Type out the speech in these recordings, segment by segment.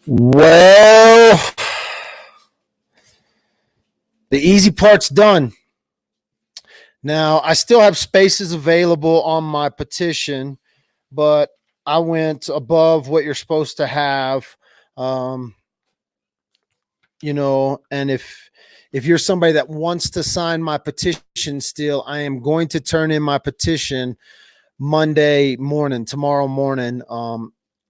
Well, the easy part's done. Now, I still have spaces available on my petition, but I went above what you're supposed to have. Um, and if you're somebody that wants to sign my petition still, I am going to turn in my petition Monday morning, tomorrow morning.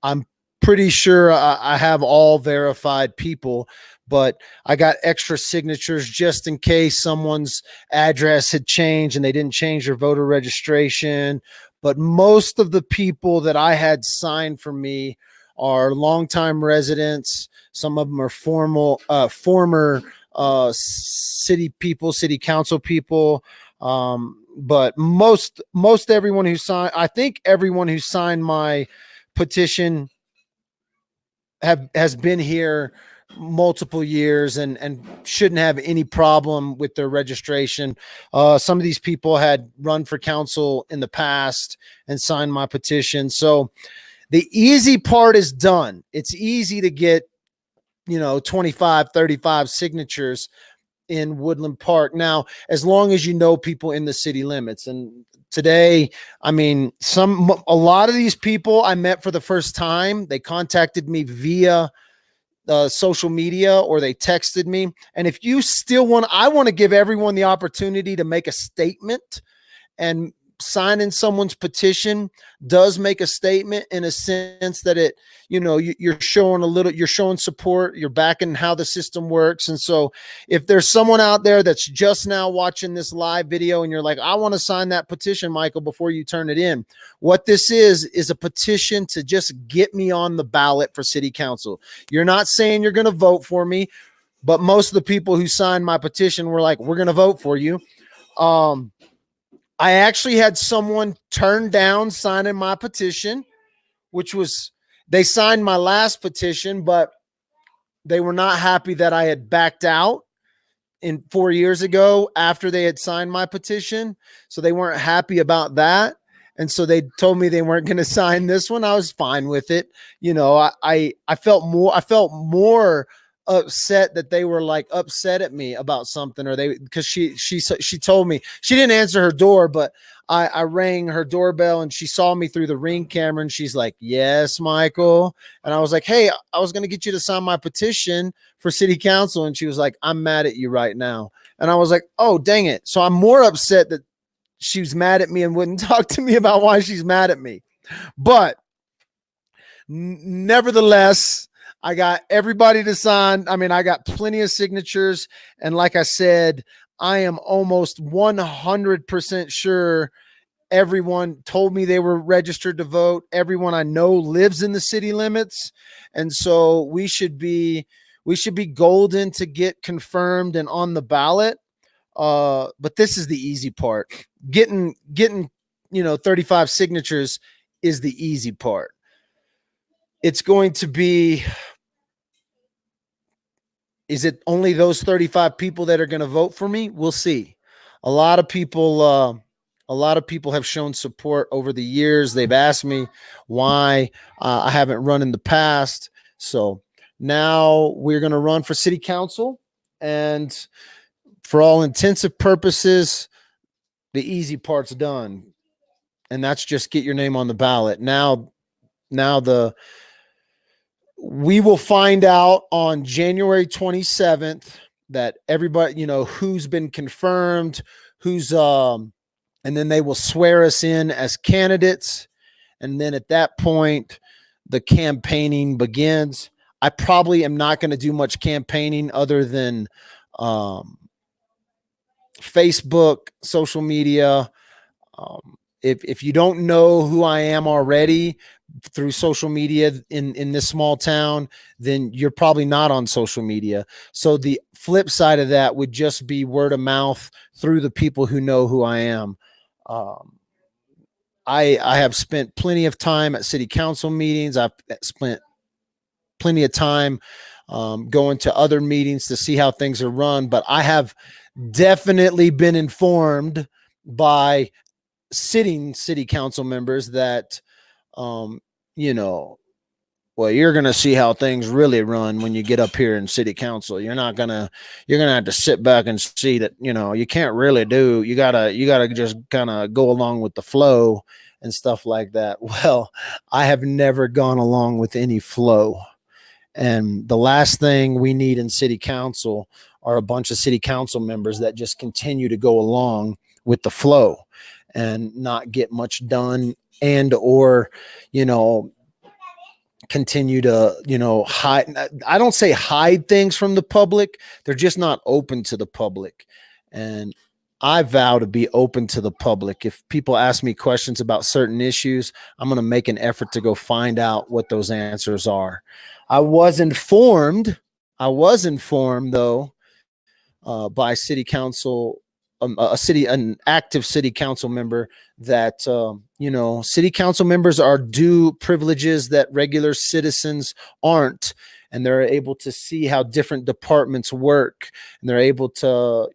I'm pretty sure I have all verified people, but I got extra signatures just in case someone's address had changed and they didn't change their voter registration. But most of the people that I had signed for me are longtime residents. Some of them are former city people, city council people. But most everyone who signed, I think everyone who signed my petition has been here multiple years and shouldn't have any problem with their registration. Some of these people had run for council in the past and signed my petition. So the easy part is done. It's easy to get, 25, 35 signatures in Woodland Park. Now, as long as you know people in the city limits. And today, I mean, a lot of these people I met for the first time, they contacted me via social media or they texted me. And if you still I want to give everyone the opportunity to make a statement, and signing someone's petition does make a statement in a sense that you're showing support, you're backing how the system works. And so if there's someone out there that's just now watching this live video and you're like, I want to sign that petition, Michael, before you turn it in, what this is a petition to just get me on the ballot for city council. You're not saying you're going to vote for me, but most of the people who signed my petition were like, we're going to vote for you. I actually had someone turn down signing my petition, they signed my last petition, but they were not happy that I had backed out 4 years ago after they had signed my petition. So they weren't happy about that. And so they told me they weren't going to sign this one. I was fine with it. I felt more upset that they were like upset at me about something, or because she told me, she didn't answer her door, but I rang her doorbell and she saw me through the Ring camera and she's like, yes, Michael. And I was like, hey, I was going to get you to sign my petition for city council. And she was like, I'm mad at you right now. And I was like, oh, dang it. So I'm more upset that she was mad at me and wouldn't talk to me about why she's mad at me. But nevertheless, I got everybody to sign. I mean, I got plenty of signatures. And like I said, I am almost 100% sure everyone told me they were registered to vote. Everyone I know lives in the city limits. And so we should be golden to get confirmed and on the ballot. But this is the easy part. Getting 35 signatures is the easy part. It's going to be, is it only those 35 people that are going to vote for me? We'll see. A lot of people have shown support over the years. They've asked me why I haven't run in the past. So now we're going to run for city council, and for all intensive purposes, the easy part's done. And that's just get your name on the ballot. Now we will find out on January 27th that everybody, who's been confirmed, and then they will swear us in as candidates. And then at that point, the campaigning begins. I probably am not going to do much campaigning other than Facebook, social media. If you don't know who I am already through social media in this small town, then you're probably not on social media. So the flip side of that would just be word of mouth through the people who know who I am. I have spent plenty of time at city council meetings. I've spent plenty of time going to other meetings to see how things are run, but I have definitely been informed by sitting city council members that, well, you're going to see how things really run when you get up here in city council. You're going to have to sit back and see that, you can't really you gotta just kind of go along with the flow and stuff like that. Well, I have never gone along with any flow. And the last thing we need in city council are a bunch of city council members that just continue to go along with the flow and not get much done, and or, continue to, hide. I don't say hide things from the public. They're just not open to the public. And I vow to be open to the public. If people ask me questions about certain issues, I'm going to make an effort to go find out what those answers are. I was informed though, by city council, an active city council member, that city council members are due privileges that regular citizens aren't, and they're able to see how different departments work, and they're able to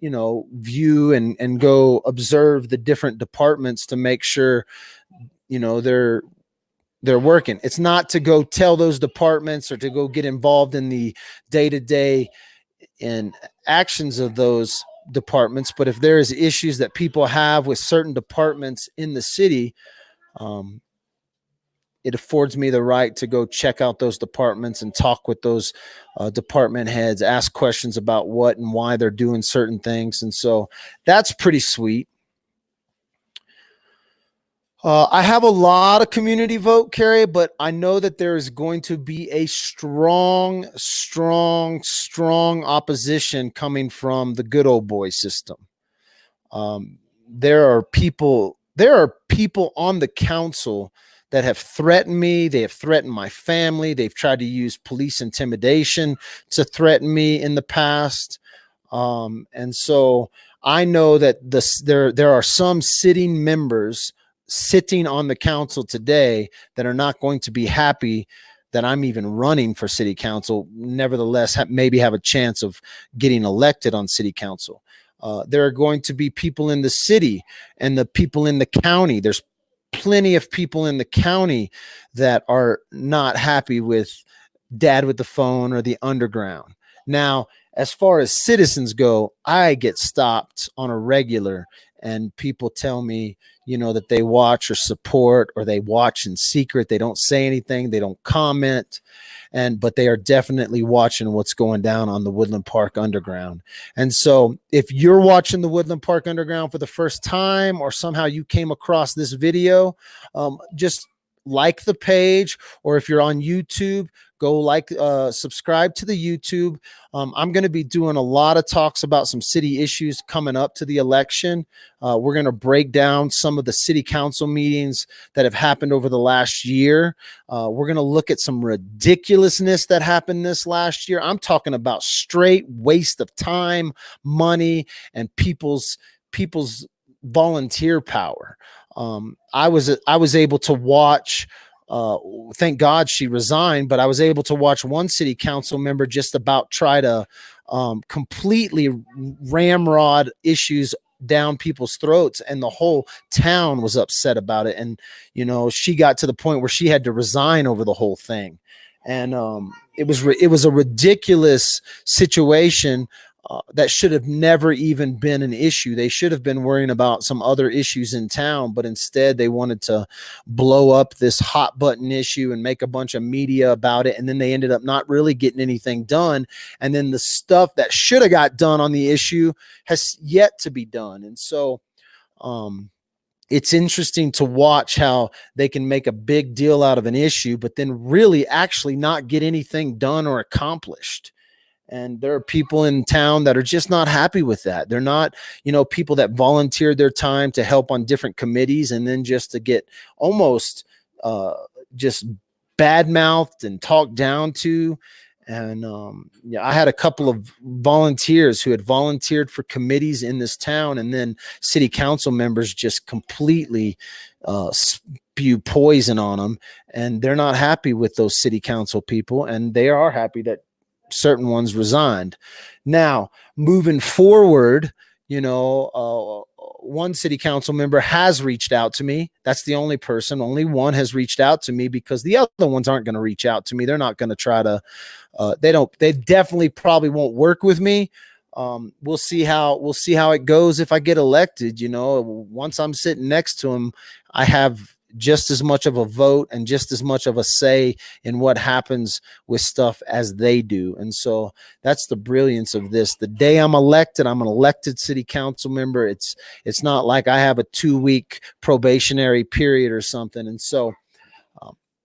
view and go observe the different departments to make sure they're working. It's not to go tell those departments or to go get involved in the day-to-day and actions of those departments, but if there is issues that people have with certain departments in the city, it affords me the right to go check out those departments and talk with those department heads, ask questions about what and why they're doing certain things. And so that's pretty sweet. I have a lot of community vote, Carrie, but I know that there is going to be a strong opposition coming from the good old boy system. There are people on the council that have threatened me. They have threatened my family. They've tried to use police intimidation to threaten me in the past. And so I know that there are some sitting members sitting on the council today that are not going to be happy that I'm even running for city council, nevertheless maybe have a chance of getting elected on city council. There are going to be people in the city and the people in the county. There's plenty of people in the county that are not happy with Dad with the Phone or the underground. Now, as far as citizens go, I get stopped on a regular, and people tell me, that they watch or support, or they watch in secret. They don't say anything. They don't comment. But they are definitely watching what's going down on the Woodland Park Underground. And so if you're watching the Woodland Park Underground for the first time, or somehow you came across this video, just like the page, or if you're on YouTube, go subscribe to the YouTube. I'm going to be doing a lot of talks about some city issues coming up to the election. We're going to break down some of the city council meetings that have happened over the last year. We're going to look at some ridiculousness that happened this last year. I'm talking about straight waste of time, money, and people's volunteer power. I was able to watch, thank God she resigned, but I was able to watch one city council member just about try to completely ramrod issues down people's throats, and the whole town was upset about it. And she got to the point where she had to resign over the whole thing. And it was a ridiculous situation. That should have never even been an issue. They should have been worrying about some other issues in town, but instead they wanted to blow up this hot button issue and make a bunch of media about it. And then they ended up not really getting anything done. And then the stuff that should have got done on the issue has yet to be done. And so it's interesting to watch how they can make a big deal out of an issue, but then really actually not get anything done or accomplished. And there are people in town that are just not happy with that. They're not, people that volunteered their time to help on different committees, and then just to get almost just bad-mouthed and talked down to. And I had a couple of volunteers who had volunteered for committees in this town, and then city council members just completely spew poison on them. And they're not happy with those city council people, and they are happy that certain ones resigned. Now, moving forward, one city council member has reached out to me. That's the only person. Only one has reached out to me, because the other ones aren't going to reach out to me. They're not going to try to. They definitely probably won't work with me. We'll see how it goes if I get elected. Once I'm sitting next to him, I have just as much of a vote and just as much of a say in what happens with stuff as they do. And so that's the brilliance of this. The day I'm elected, I'm an elected city council member. It's not like I have a 2-week probationary period or something. And so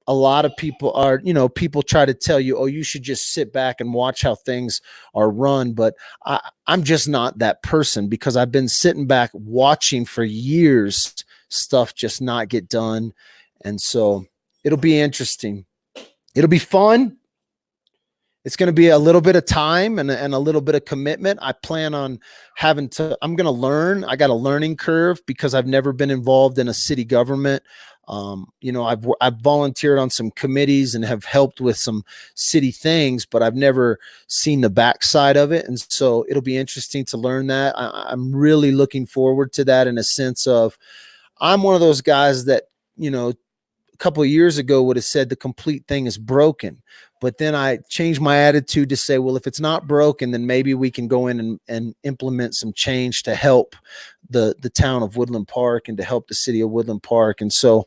a lot of people are, people try to tell you, oh, you should just sit back and watch how things are run. But I'm just not that person, because I've been sitting back watching for years, stuff just not get done. And so it'll be interesting. It'll be fun. It's going to be a little bit of time and a little bit of commitment. I plan on I'm going to learn. I got a learning curve because I've never been involved in a city government. I've volunteered on some committees and have helped with some city things, but I've never seen the backside of it. And so it'll be interesting to learn that. I'm really looking forward to that, in a sense of, I'm one of those guys that, a couple of years ago would have said the complete thing is broken. But then I changed my attitude to say, well, if it's not broken, then maybe we can go in and implement some change to help the town of Woodland Park and to help the city of Woodland Park. And so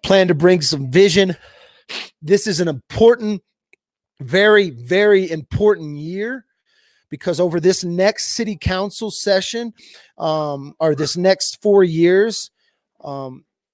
plan to bring some vision. This is an important, very, very important year, because over this next city council session, or this next 4 years,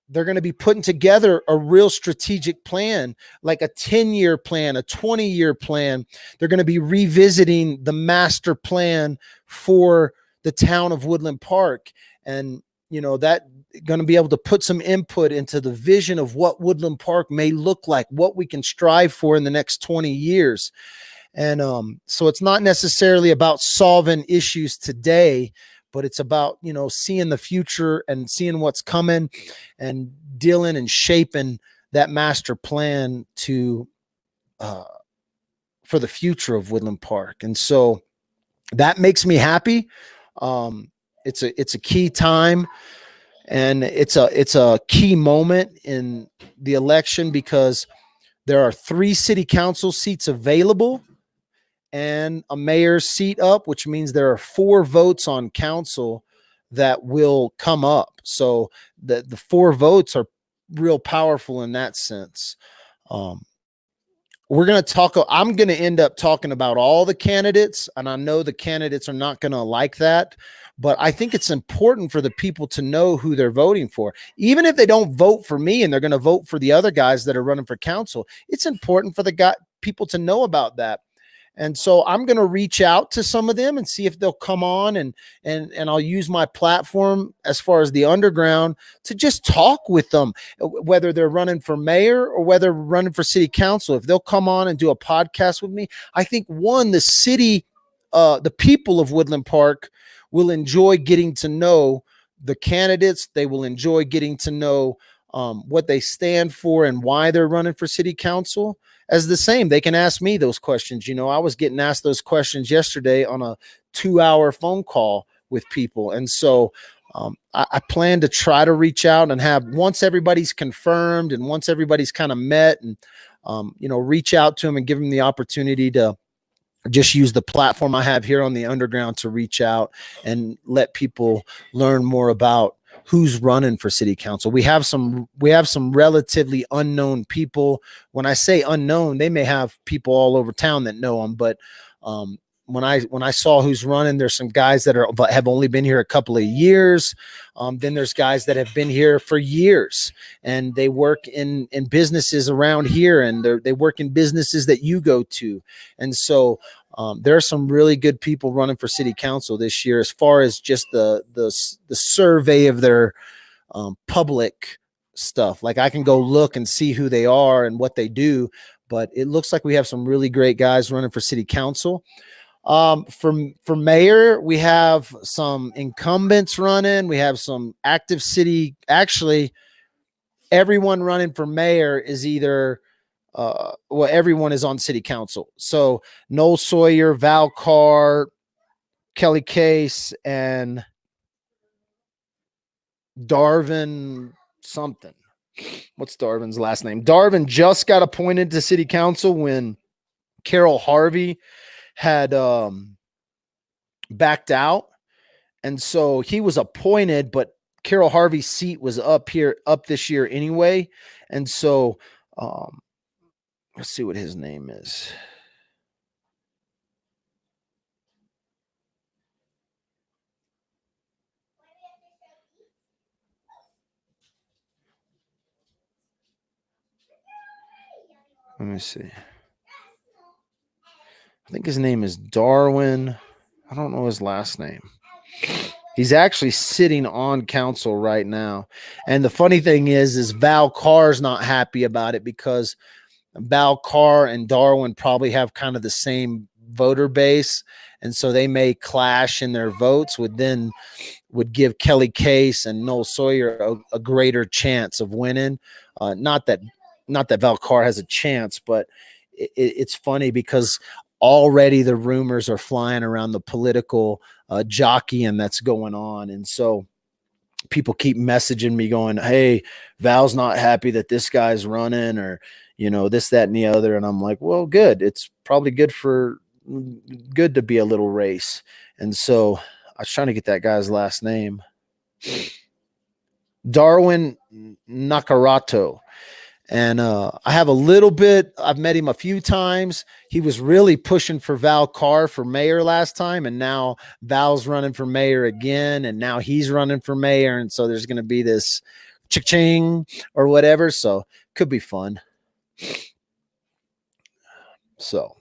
they're going to be putting together a real strategic plan, like a 10-year plan, a 20-year plan. They're going to be revisiting the master plan for the town of Woodland Park. And, that going to be able to put some input into the vision of what Woodland Park may look like, what we can strive for in the next 20 years. And so it's not necessarily about solving issues today, but it's about, seeing the future and seeing what's coming and dealing and shaping that master plan for the future of Woodland Park. And so that makes me happy. It's a key time, and it's a key moment in the election, because there are 3 city council seats available and a mayor's seat up, which means there are 4 votes on council that will come up. So the 4 votes are real powerful in that sense. I'm going to end up talking about all the candidates, and I know the candidates are not going to like that, but I think it's important for the people to know who they're voting for. Even if they don't vote for me and they're going to vote for the other guys that are running for council, it's important for people to know about that. And so I'm going to reach out to some of them and see if they'll come on, and I'll use my platform as far as the underground to just talk with them, whether they're running for mayor or whether running for city council. If they'll come on and do a podcast with me, I think the people of Woodland Park will enjoy getting to know the candidates. They will enjoy getting to know what they stand for and why they're running for city council. As the same, they can ask me those questions. I was getting asked those questions yesterday on a 2-hour phone call with people. And so I plan to try to reach out and once everybody's confirmed and once everybody's kind of met, and, reach out to them and give them the opportunity to just use the platform I have here on the underground to reach out and let people learn more about who's running for city council. We have some relatively unknown people. When I say unknown, they may have people all over town that know them, but when I saw who's running, there's some guys that have only been here a couple of years. Then there's guys that have been here for years, and they work in businesses around here, and they work in businesses that you go to. And so there are some really good people running for city council this year, as far as just the survey of their public stuff. Like, I can go look and see who they are and what they do, but it looks like we have some really great guys running for city council. For mayor, we have some incumbents running. We have some active city. Actually, everyone running for mayor is either everyone is on city council. So Noel Sawyer, Val Carr, Kelly Case, and Darvin something. What's Darvin's last name? Darvin just got appointed to city council when Carol Harvey had backed out. And so he was appointed, but Carol Harvey's seat was up this year anyway. And so let's see what his name is. Let me see. I think his name is Darwin. I don't know his last name. He's actually sitting on council right now. And the funny thing is Val Carr's not happy about it because Val Carr and Darwin probably have kind of the same voter base. And so they may clash in their votes, would give Kelly Case and Noel Sawyer a greater chance of winning. Not that Val Carr has a chance, but it's funny because already the rumors are flying around the political jockeying that's going on. And so people keep messaging me going, hey, Val's not happy that this guy's running, or, this, that, and the other. And I'm like, well, good. It's probably good to be a little race. And so I was trying to get that guy's last name. Darwin Nakarato. And I have a little bit, I've met him a few times. He was really pushing for Val Carr for mayor last time. And now Val's running for mayor again. And now he's running for mayor. And so there's going to be this cha-ching or whatever. So could be fun. So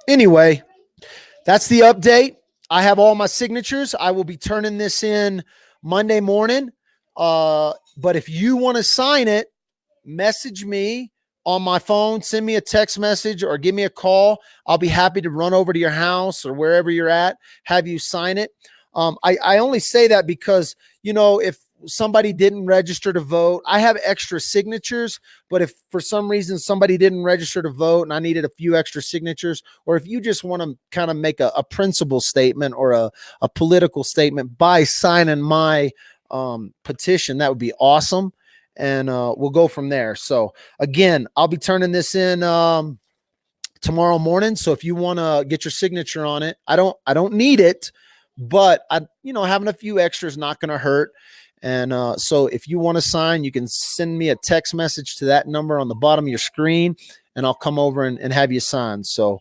anyway, that's the update. I have all my signatures. I will be turning this in Monday morning. But if you want to sign it, message me on my phone, send me a text message or give me a call. I'll be happy to run over to your house or wherever you're at, have you sign it. I only say that because, if somebody didn't register to vote, I have extra signatures, but if for some reason somebody didn't register to vote and I needed a few extra signatures, or if you just want to kind of make a principle statement or a political statement by signing my petition, that would be awesome. And we'll go from there. So again, I'll be turning this in tomorrow morning. So if you want to get your signature on it, I don't need it, but having a few extras not going to hurt. And so if you want to sign, you can send me a text message to that number on the bottom of your screen, and I'll come over and have you sign. So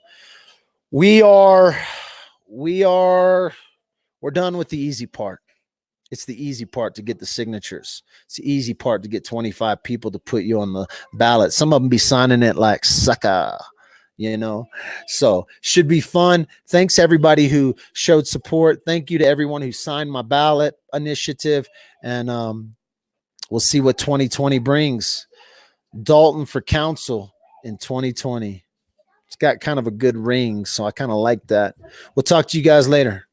we're done with the easy part. It's the easy part to get the signatures. It's the easy part to get 25 people to put you on the ballot. Some of them be signing it like sucker, so should be fun. Thanks everybody who showed support. Thank you to everyone who signed my ballot initiative. And we'll see what 2020 brings. Dalton for council in 2020. It's got kind of a good ring, so I kind of like that. We'll talk to you guys later.